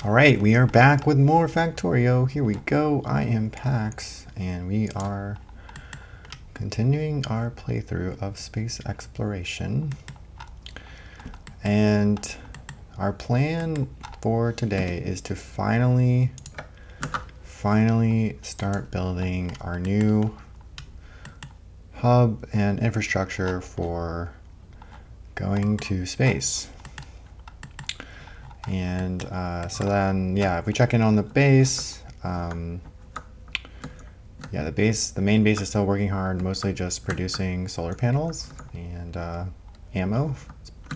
All right, we are back with more Factorio. Here we go. I am Pax, and we are continuing our playthrough of space exploration. And our plan for today is to finally start building our new hub and infrastructure for going to space. And so then, yeah, if we check in on the base, yeah, the main base is still working hard, mostly just producing solar panels and ammo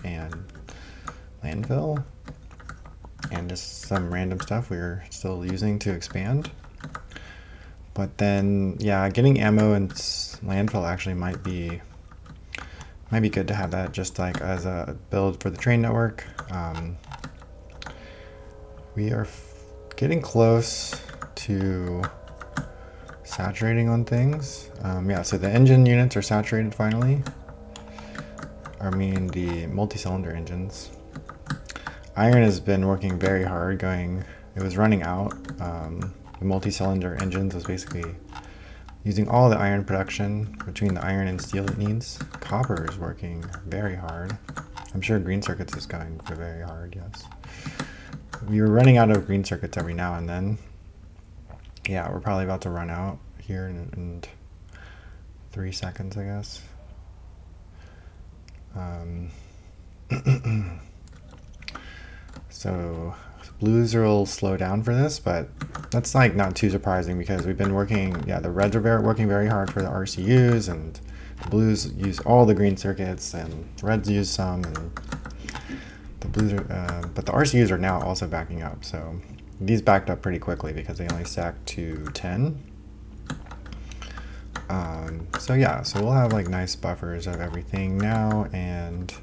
and landfill and just some random stuff we're still using to expand. But then, yeah, getting ammo and landfill actually might be good to have that just like as a build for the train network. We are getting close to saturating on things. Yeah, so the engine units are saturated finally. I mean the multi-cylinder engines. Iron has been working very hard it was running out. The multi-cylinder engines was basically using all the iron production between the iron and steel it needs. Copper is working very hard. I'm sure green circuits is going for very hard, yes. We were running out of green circuits every now and then. Yeah, we're probably about to run out here in 3 seconds, I guess. So blues will slow down for this, but that's like not too surprising because we've been working, yeah, the reds are working very hard for the RCUs, and the blues use all the green circuits, and the reds use some, and the blues are, but the RCUs are now also backing up, so these backed up pretty quickly because they only stacked to 10. So yeah, so we'll have like nice buffers of everything now, and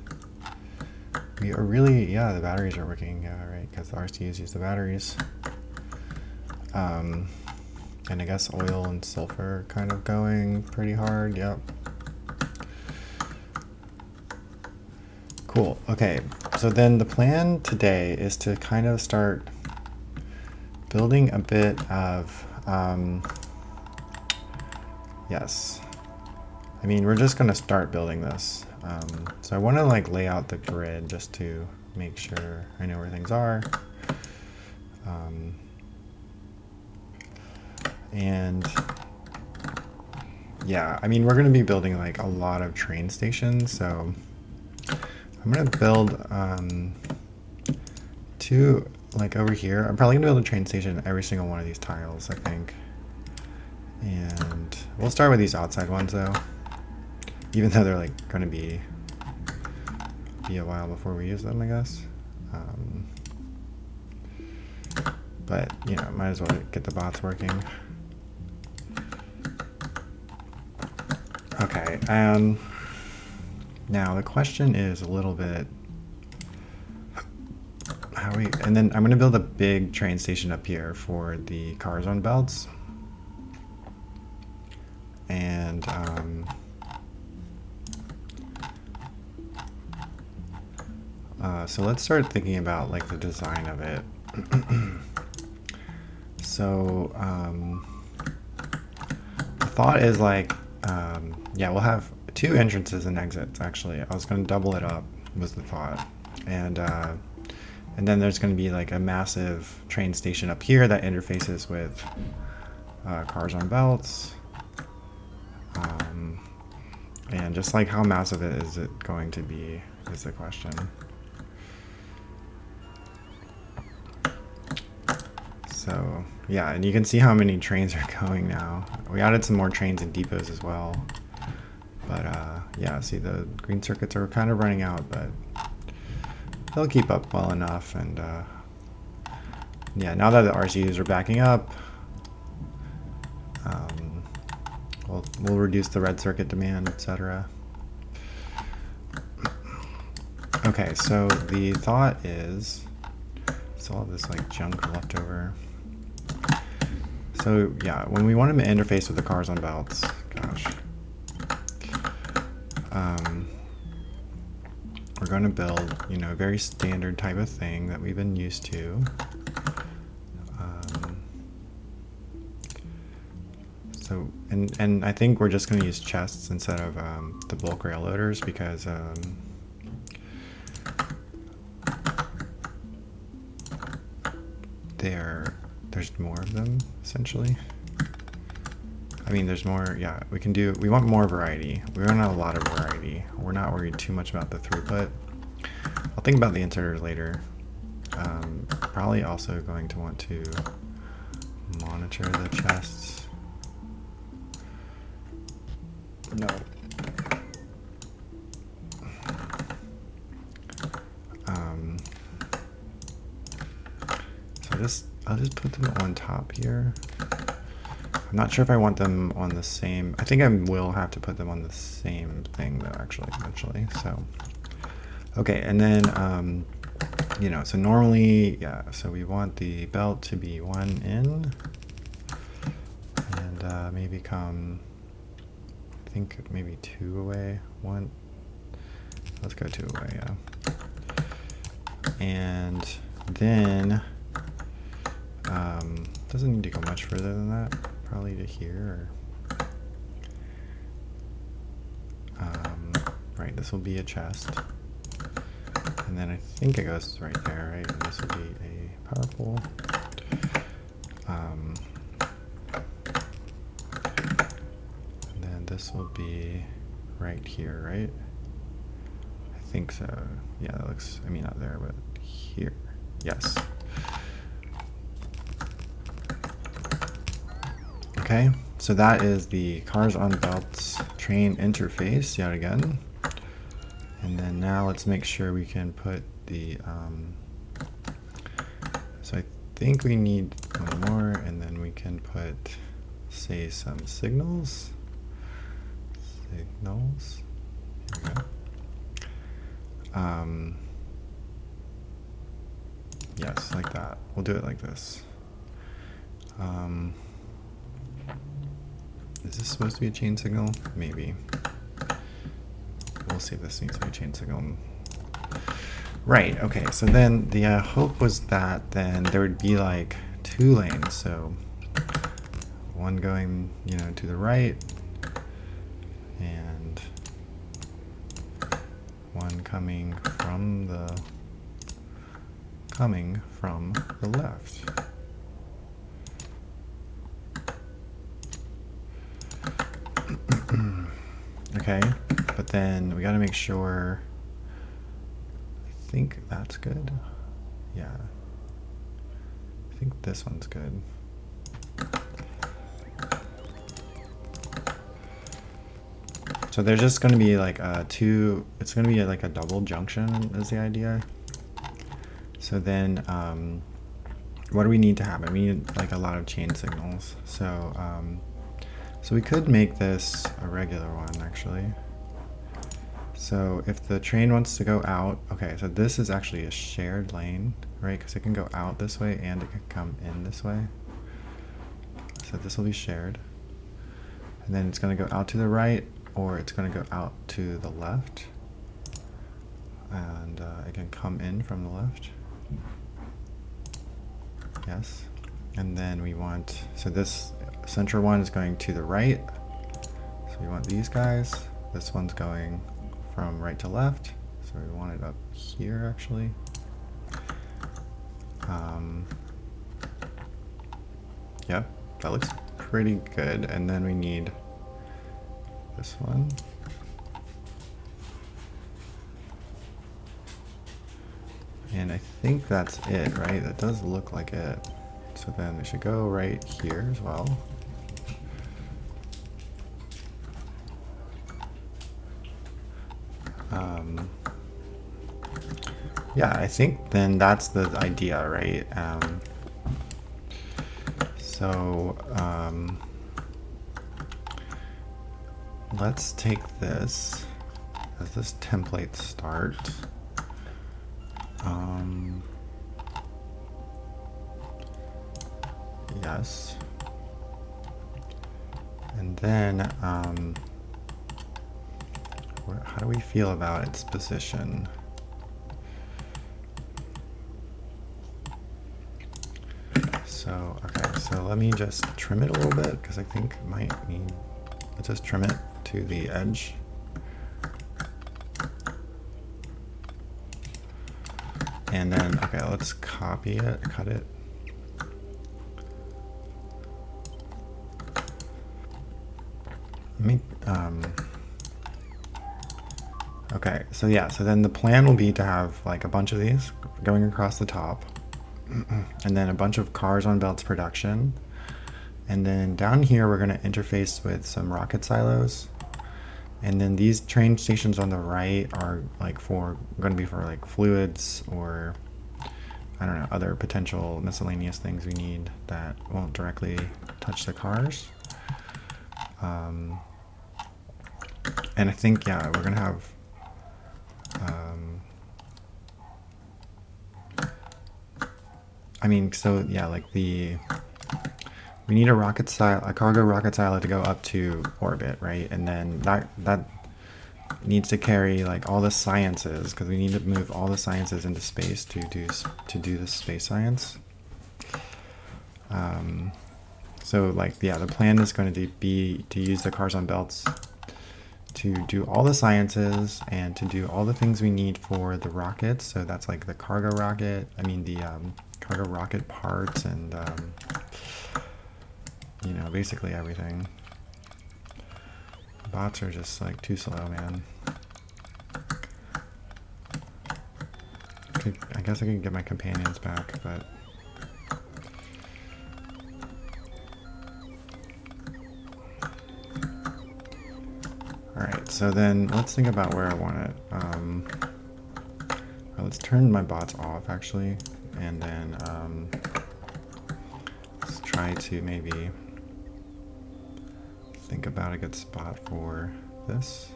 we are really, yeah, the batteries are working, yeah, right, because the RCUs use the batteries. And I guess oil and sulfur kind of going pretty hard, yep. Cool, okay, so then the plan today is to kind of start building a bit of, yes, I mean, we're just gonna start building this. So I want to like lay out the grid just to make sure I know where things are. And yeah, I mean, we're going to be building like a lot of train stations. So I'm going to build 2 like over here. I'm probably going to build a train station in every single one of these tiles, I think. And we'll start with these outside ones though, even though they're like going to be a while before we use them, I guess. But, you know, might as well get the bots working. Okay, now the question is a little bit, and then I'm going to build a big train station up here for the cars on belts. And, so let's start thinking about like the design of it. So the thought is like, yeah, we'll have 2 entrances and exits actually. I was going to double it up was the thought. And then there's going to be like a massive train station up here that interfaces with cars on belts. And just like how massive is it going to be is the question. So yeah, and you can see how many trains are going now. We added some more trains and depots as well. But yeah, see the green circuits are kind of running out, but they'll keep up well enough. And yeah, now that the RCUs are backing up, we'll reduce the red circuit demand, etc. Okay, so the thought is, still have this like junk left over. So yeah, when we want to interface with the cars on belts, gosh, we're going to build, you know, a very standard type of thing that we've been used to. So, and I think we're just going to use chests instead of the bulk rail loaders because there's more of them essentially. I mean, there's more, yeah, we want more variety. We want a lot of variety. We're not worried too much about the throughput. I'll think about the inserters later. Probably also going to want to monitor the chests. No. So I'll just put them on top here. I'm not sure if I want them on the same. I think I will have to put them on the same thing though, actually, eventually. So, okay, and then you know, so normally, yeah. So we want the belt to be 1 in, and maybe come. I think maybe 2 away. 1. Let's go 2 away. Yeah. And then doesn't need to go much further than that. Probably to here. Or, right, this will be a chest. And then I think it goes right there, right? And this will be a power pole. And then this will be right here, right? I think so. Yeah, that looks, I mean, not there, but here. Yes. Okay, so that is the cars on belts train interface yet again. And then now let's make sure we can put the, so I think we need one more, and then we can put, say, some signals. Signals. Here we go. Yes, like that. We'll do it like this. Is this supposed to be a chain signal? Maybe. We'll see if this needs to be a chain signal. Right, okay, so then the hope was that then there would be like 2 lanes, so one going, you know, to the right, and one coming from the left. Okay, but then we got to make sure. I think that's good. Yeah. I think this one's good. So there's just going to be like it's going to be like a double junction is the idea. So then what do we need to happen? We need like a lot of chain signals. So so we could make this a regular one, actually. So if the train wants to go out, okay, so this is actually a shared lane, right? Because it can go out this way and it can come in this way. So this will be shared. And then it's going to go out to the right, or it's going to go out to the left. And it can come in from the left. Yes. And then we want, so this center one is going to the right. So we want these guys. This one's going from right to left. So we want it up here, actually. Yep, that looks pretty good. And then we need this one. And I think that's it, right? That does look like it. So then we should go right here as well. Yeah, I think then that's the idea, right? Let's take this as this template start. Yes. And then, how do we feel about its position? So, okay, so let me just trim it a little bit because I think it might need, let's just trim it to the edge. And then, okay, let's copy it, cut it. Let me, okay, so yeah, so then the plan will be to have like a bunch of these going across the top, and then a bunch of cars on belts production. And then down here, we're gonna interface with some rocket silos. And then these train stations on the right are like gonna be for like fluids or I don't know, other potential miscellaneous things we need that won't directly touch the cars. And I think, yeah, we're gonna have I mean, so yeah, like we need a cargo rocket silo to go up to orbit, right? And then that needs to carry like all the sciences because we need to move all the sciences into space to do the space science. So like, yeah, the plan is going to be to use the cars on belts to do all the sciences and to do all the things we need for the rockets. So that's like the cargo rocket, I mean the cargo rocket parts and you know, basically everything. Bots are just like too slow, man. I guess I can get my companions back, but alright, so then let's think about where I want it. Let's turn my bots off actually, and then let's try to maybe think about a good spot for this.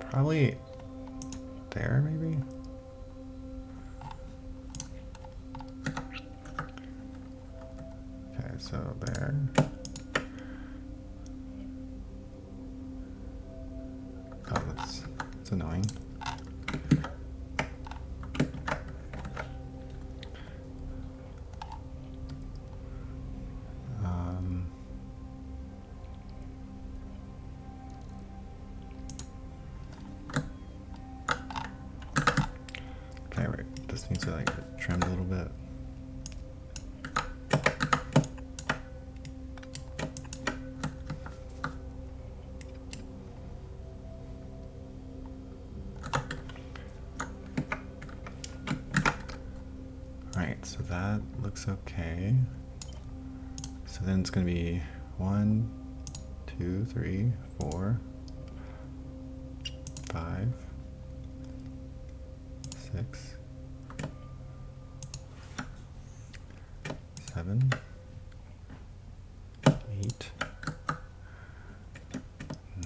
Probably there, maybe? Okay, so there. Oh, that's annoying. Okay, right. This needs to like get trimmed a little bit. Alright, so that looks okay. So then it's going to be 1, 2, 3, 4, 5, 6, 7, 8,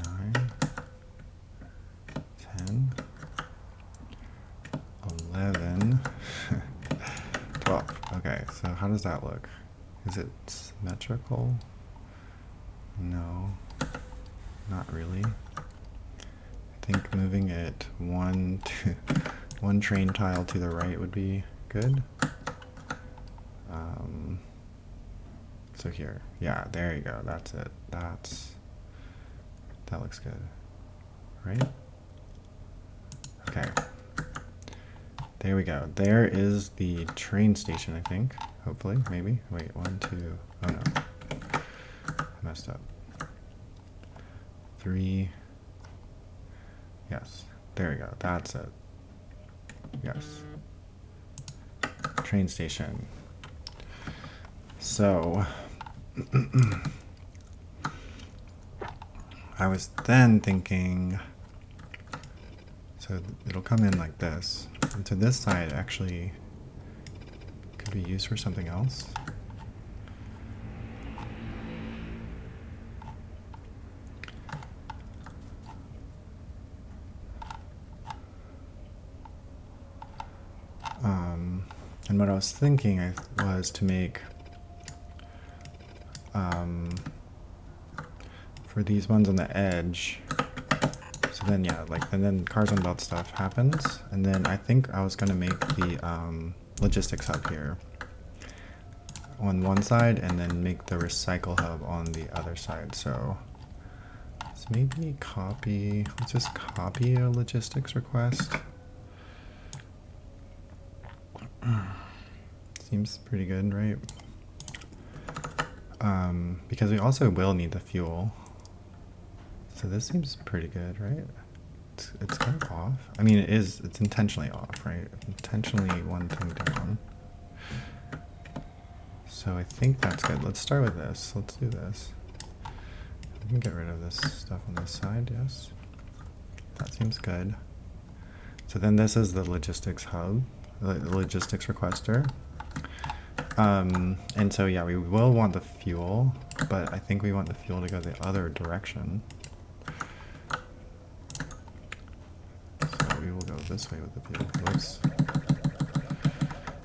9, 10, 11, 12. Okay, so how does that look? Is it symmetrical? No, not really. I think moving it one train tile to the right would be good. So here, yeah, there you go. That's it. That looks good, right? Okay. There we go. There is the train station, I think. Hopefully, maybe. Wait, 1, 2. Oh no, I messed up. 3. Yes, there we go. That's it. Yes. Train station. So, I was then thinking, so it'll come in like this. And so this side actually could be used for something else. And what I was thinking was to make, for these ones on the edge, so then yeah, like, and then cars on belt stuff happens, and then I think I was going to make the logistics hub here. on one side and then make the recycle hub on the other side. So let's maybe copy, let's just copy a logistics request. Seems pretty good, right? Because we also will need the fuel. So this seems pretty good, right? It's kind of off. I mean, it's intentionally off, right? Intentionally one thing down. So I think that's good. Let's start with this. Let's do this. We can get rid of this stuff on this side, yes. That seems good. So then this is the logistics hub, the logistics requester. And so yeah, we will want the fuel, but I think we want the fuel to go the other direction. So we will go this way with the fuel. Whoops.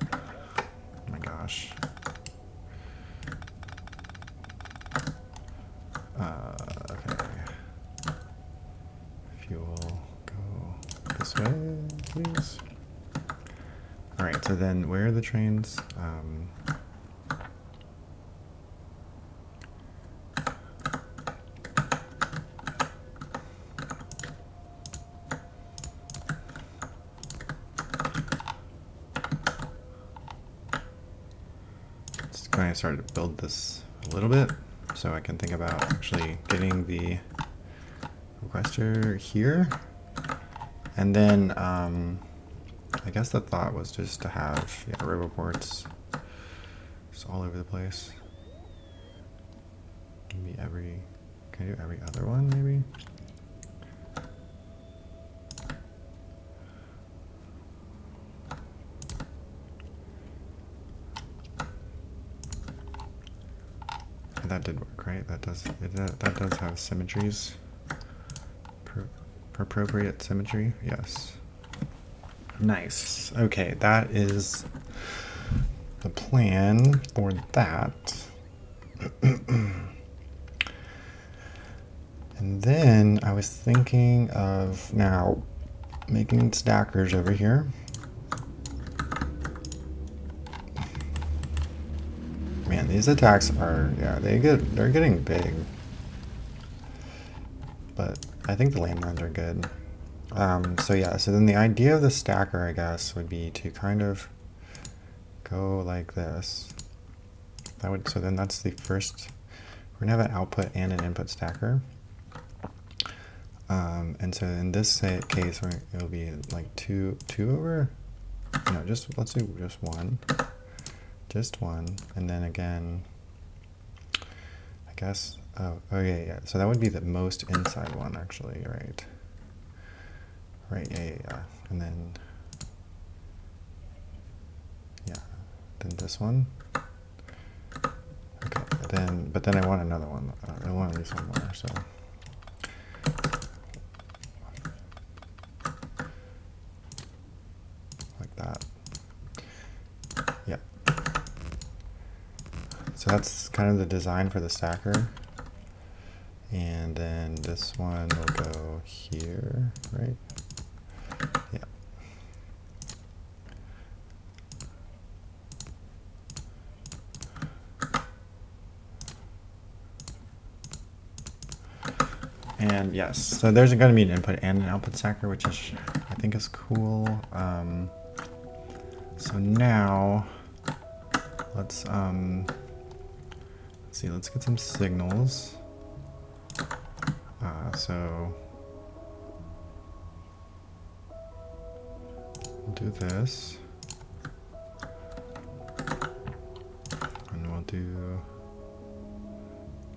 Oh my gosh. Okay. Fuel, go this way, please. All right, so then where are the trains? Just going to start to build this a little bit so I can think about actually getting the requester here. And then I guess the thought was just to have robo ports just all over the place. Maybe can I do every other one maybe? And that did work, right? That does have symmetries. Appropriate symmetry, yes. Nice. Okay, that is the plan for that. And then I was thinking of now making stackers over here. Man, these attacks are, yeah, they're getting big. But I think the landmines are good. So yeah, so then the idea of the stacker, I guess, would be to kind of go like this. So then that's the first, we're gonna have an output and an input stacker. And so in this case, it'll be like two over, no, let's do just one, and then again, I guess, oh yeah, so that would be the most inside one actually, right? Right, yeah, and then, yeah, then this one. Okay, but then I want another one. I want at least one more, so. Like that. Yeah. So that's kind of the design for the stacker. And then this one will go here, right? Yeah. And yes, so there's going to be an input and an output stacker, which is, I think, is cool. So now let's see, let's get some signals. So we'll do this, and we'll do,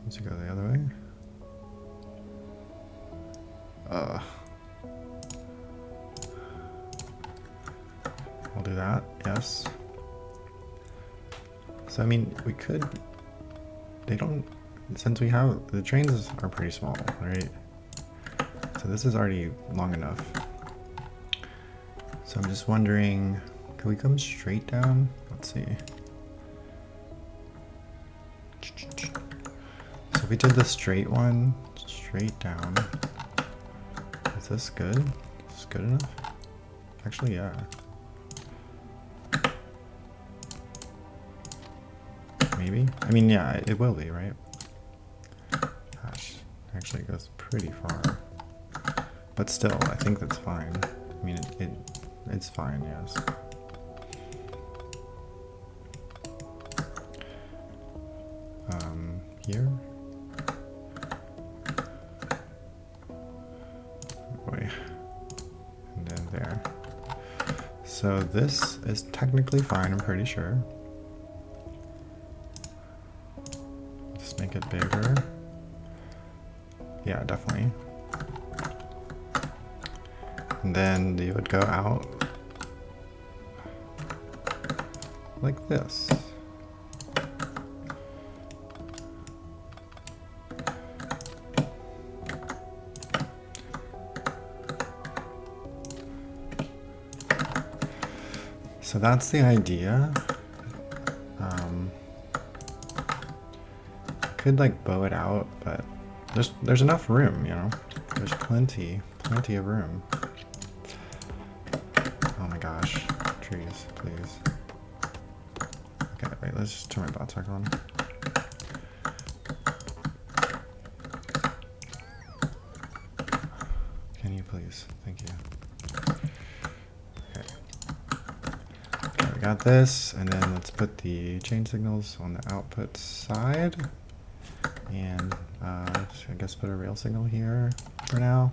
let's go the other way. We'll do that, yes. So I mean, we could, since we have, the trains are pretty small, right? So this is already long enough. So I'm just wondering, can we come straight down? Let's see. So if we did the straight one, straight down, is this good? Is this good enough? Actually, yeah. maybe. I mean, yeah, it will be, right? Gosh, actually it goes pretty far. But still, I think that's fine. I mean, it's fine, yes. Here. Boy. And then there. So this is technically fine, I'm pretty sure. Just make it bigger. Yeah, definitely. And then you would go out like this. So that's the idea. Could like bow it out, but there's enough room, you know. There's plenty of room. Oh my gosh, trees, please. Okay, wait, let's just turn my bots back on. Can you please? Thank you. Okay, we got this, and then let's put the chain signals on the output side. And I guess put a rail signal here for now.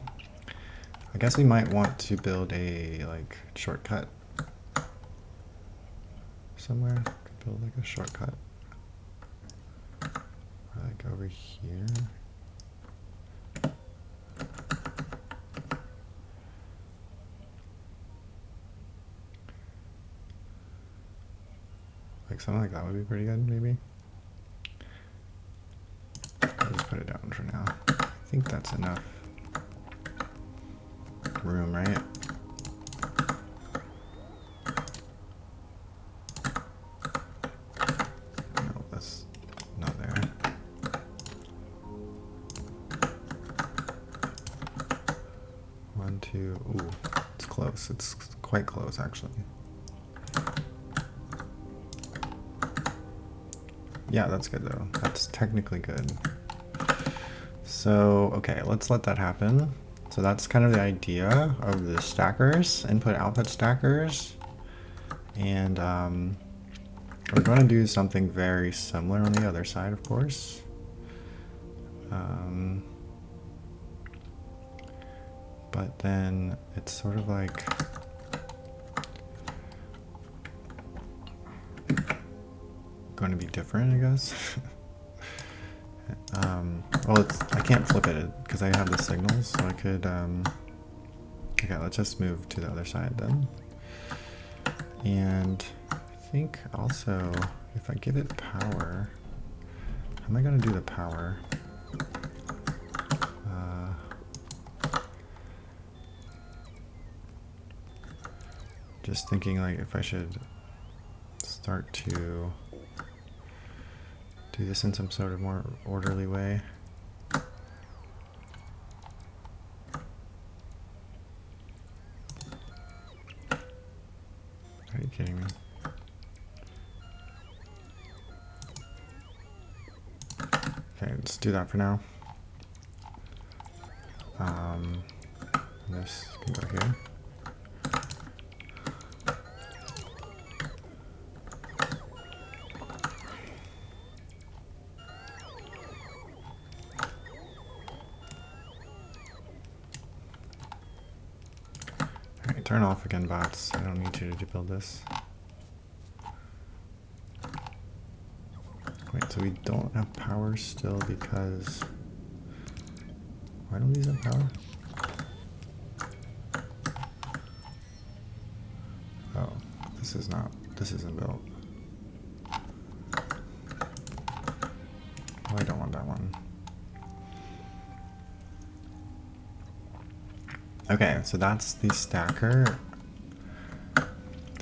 I guess we might want to build a like shortcut somewhere. Could build like a shortcut. Or like over here. Like something like that would be pretty good, maybe. I'll just put it down for now. I think that's enough room, right? No, that's not there. One, two, ooh, it's close. It's quite close, actually. Yeah, that's good though. That's technically good. So, okay, let's let that happen. So that's kind of the idea of the stackers, input-output stackers. And we're going to do something very similar on the other side, of course. But then it's sort of like going to be different, I guess. Well, I can't flip it because I have the signals, so I could, okay, let's just move to the other side then. And I think also, if I give it power, how am I going to do the power? Just thinking like if I should start to do this in some sort of more orderly way. Are you kidding me? Okay, let's do that for now. This can go here. Alright, turn off again, bots. I don't need you to build this. Wait, so we don't have power still because... Why don't these have power? Oh, this isn't built. Oh, I don't want that one. Okay, so that's the stacker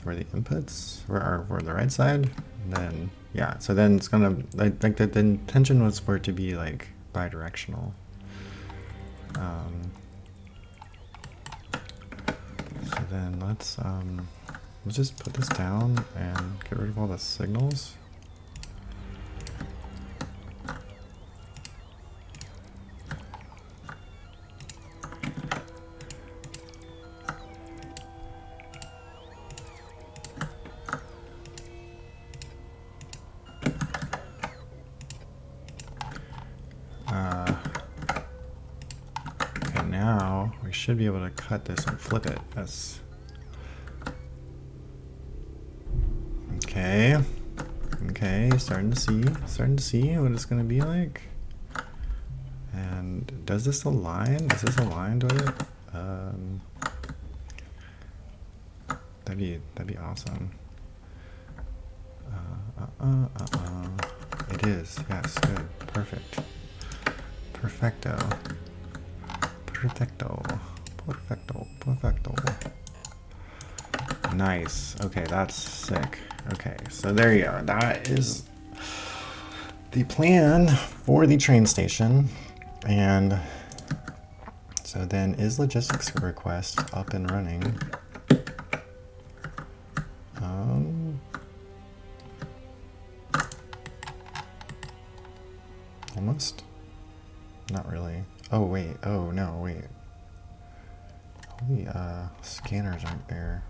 where the inputs were the right side. And then, yeah, so then it's gonna, like the intention was for it to be like bi-directional. So then let's just put this down and get rid of all the signals. should be able to cut this and flip it. Yes. Okay. Okay, starting to see what it's gonna be like. And does this align? Is this aligned with it? That'd be awesome. It is. Yes, good. Perfect. Perfecto. Perfecto. Perfecto. Perfecto. Nice. Okay, that's sick. Okay, so there you go. That is the plan for the train station. And so then is logistics request up and running? Almost? Not really. Oh, wait. Oh, no, wait. Holy, scanners aren't there.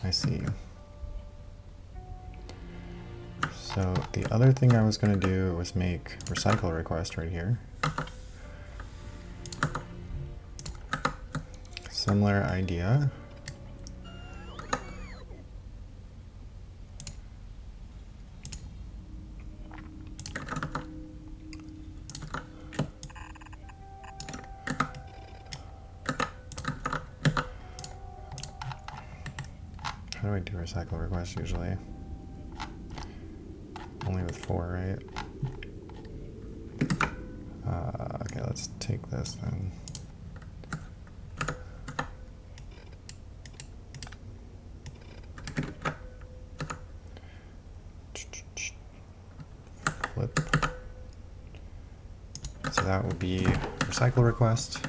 I see. So the other thing I was going to do was make recycle request right here. Similar idea. How do I do recycle requests usually? Only with 4, right? Okay, let's take this then. Flip. So that will be recycle request.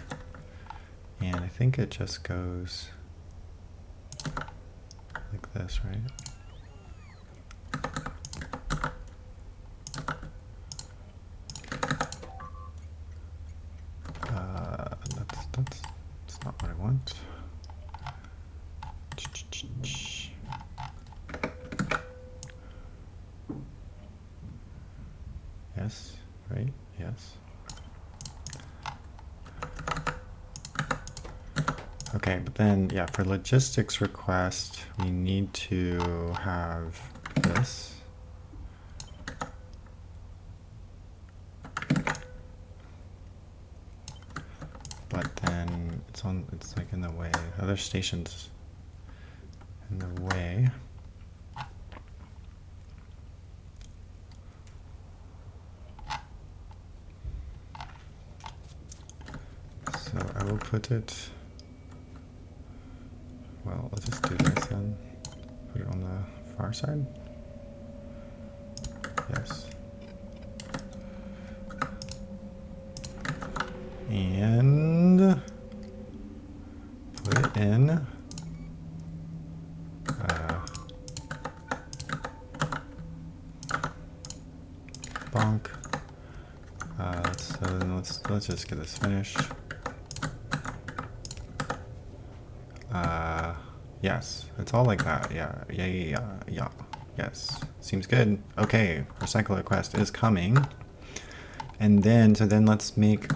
And I think it just goes like this, right? That's not what I want. Yes, right? Yes. Okay, but then, yeah, for logistics request, we need to have this. But then it's like in the way. Other stations in the way. So I will put it, well, let's just do this then. Put it on the far side. Yes. And put it in. Bonk. So then let's just get this finished. Yes, it's all like that. Yeah. Yes, seems good. Okay, recycle request is coming. And then, so then let's make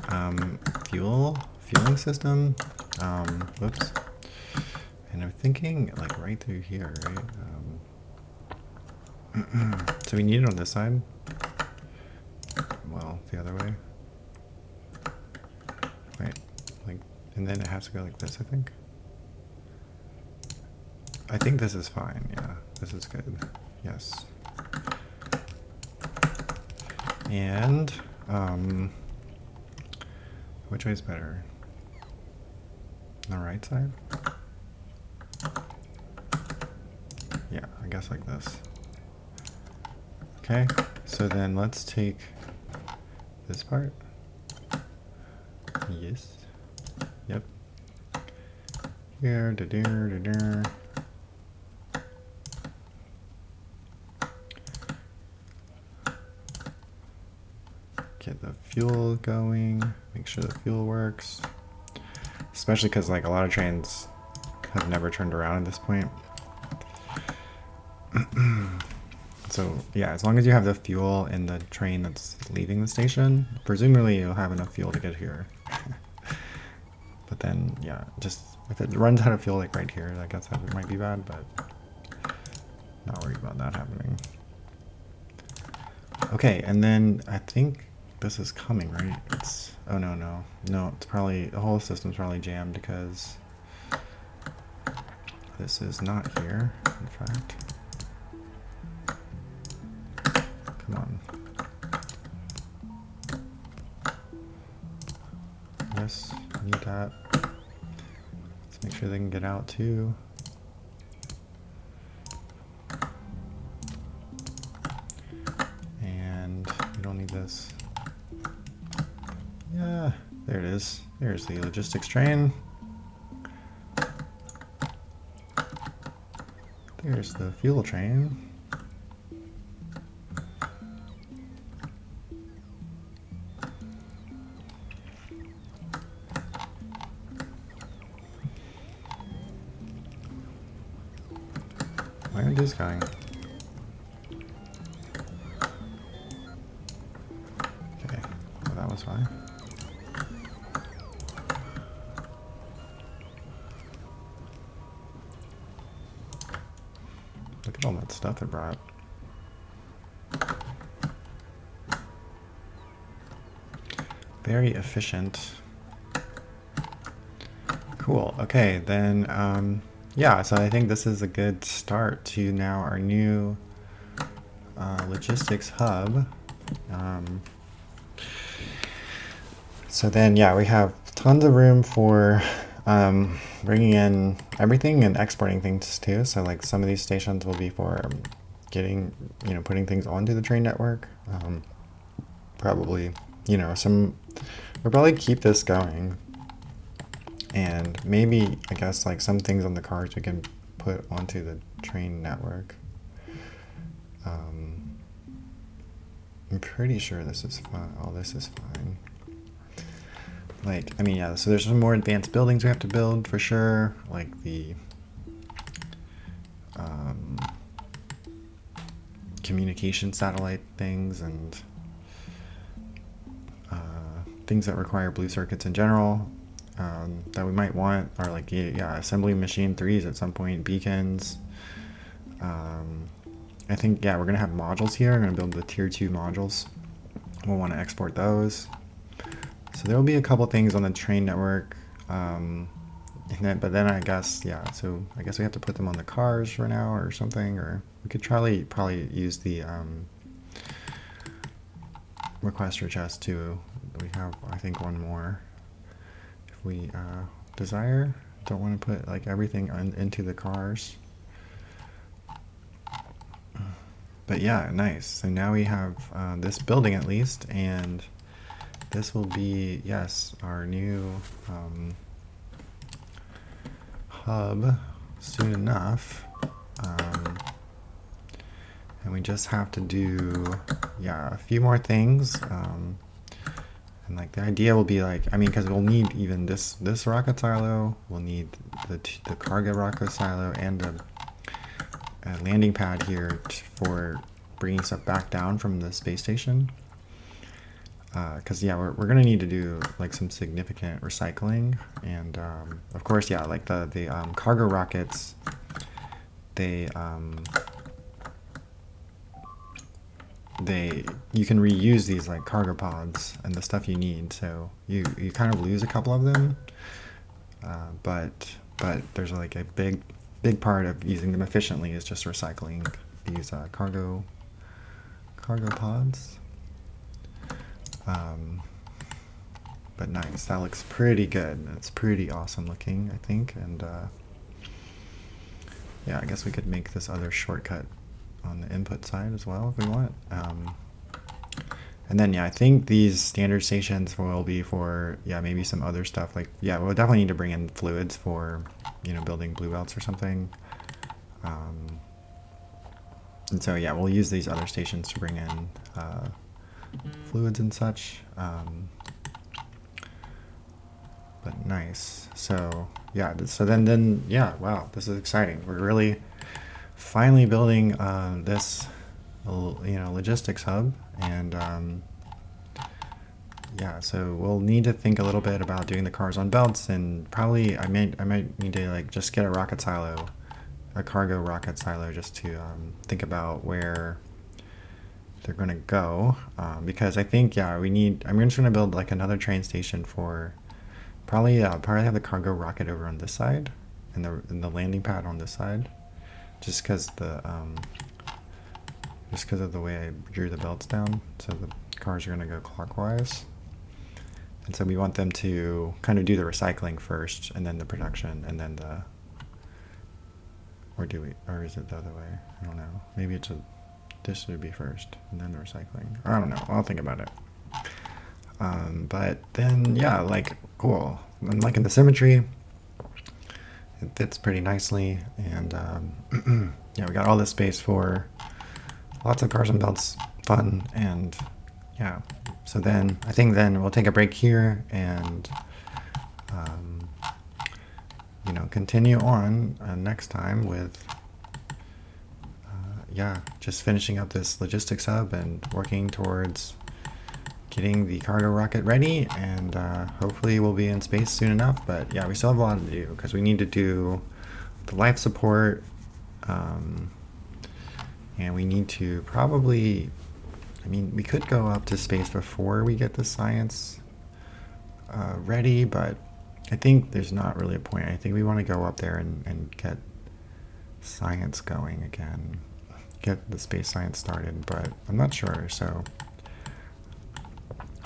fueling system. Whoops. And I'm thinking like right through here, right? So we need it on this side. Well, the other way. Right, like, and then it has to go like this, I think. I think this is fine, yeah. This is good. Yes. And which way is better? On the right side? Yeah, I guess like this. Okay, so then let's take this part. Yes. Yep. Here, da-da. Get the fuel going, make sure the fuel works. Especially because like a lot of trains have never turned around at this point. So yeah, as long as you have the fuel in the train that's leaving the station, presumably you'll have enough fuel to get here. But then, yeah, just if it runs out of fuel like right here, I guess that might be bad, but not worried about that happening. Okay, and then I think this is coming, right? It's, oh no, it's probably, the whole system's probably jammed because this is not here, in fact. Come on. Yes, I need that. Let's make sure they can get out too. And we don't need this. Yeah, there it is. There's the logistics train. There's the fuel train. Why aren't these going? Okay, well that was fine. Look at all that stuff it brought. Very efficient. Cool. Okay, then yeah, so I think this is a good start to now our new logistics hub. So then, yeah, we have tons of room for bringing in everything and exporting things too. So like some of these stations will be for getting, putting things onto the train network. Probably, we'll probably keep this going. And maybe, I guess, like some things on the cars we can put onto the train network. I'm pretty sure this is fine. Oh, this is fine. Like, I mean, yeah, so there's some more advanced buildings we have to build for sure. Like the communication satellite things and things that require blue circuits in general. That we might want are like, yeah, assembly machine 3s at some point, beacons. I think, yeah, we're going to have modules here. We're going to build the tier 2 modules. We'll want to export those. So there will be a couple things on the train network. But then I guess, yeah, so I guess we have to put them on the cars for now or something. Or we could probably use the requester chest too. We have, I think, one more. We desire. Don't want to put like everything into the cars. But yeah, nice. So now we have this building at least, and this will be, yes, our new hub soon enough. And we just have to do, yeah, a few more things. And like the idea will be like, I mean, because we'll need even this rocket silo, we'll need the cargo rocket silo and a landing pad here for bringing stuff back down from the space station. Because yeah, we're gonna need to do like some significant recycling, and of course, yeah, like the cargo rockets, you can reuse these like cargo pods and the stuff you need, so you kind of lose a couple of them, but there's like a big part of using them efficiently is just recycling these cargo pods. But nice, that looks pretty good. It's pretty awesome looking, I think, and yeah, I guess we could make this other shortcut on the input side as well if we want. And then, yeah, I think these standard stations will be for, yeah, maybe some other stuff. Like, yeah, we'll definitely need to bring in fluids for, building blue belts or something. And so, yeah, we'll use these other stations to bring in fluids and such. But nice. So, yeah, so then, yeah, wow, this is exciting. We're really finally building this logistics hub, and yeah, so we'll need to think a little bit about doing the cars on belts, and probably I might need to like just get a rocket silo, a cargo rocket silo, just to think about where they're gonna go, because I think, yeah, I'm just gonna build like another train station for probably have the cargo rocket over on this side, and the landing pad on this side, just because of the way I drew the belts down, so the cars are gonna go clockwise. And so we want them to kind of do the recycling first, and then the production, and then or is it the other way? I don't know. Maybe this would be first, and then the recycling. I don't know. I'll think about it. But then, yeah, like, cool. And like in the symmetry, it fits pretty nicely, and yeah, we got all this space for lots of cars and belts, fun, and yeah. So then, I think then we'll take a break here and, continue on next time with, yeah, just finishing up this logistics hub and working towards getting the cargo rocket ready, and hopefully we'll be in space soon enough. But yeah, we still have a lot to do because we need to do the life support, and we need to probably, we could go up to space before we get the science ready, but I think there's not really a point. I think we want to go up there and get science going again, get the space science started, but I'm not sure, so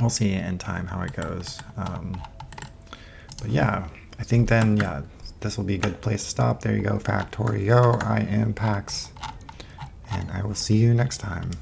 we'll see in time how it goes. But yeah, I think then, yeah, this will be a good place to stop. There you go, Factorio. I am Pax, and I will see you next time.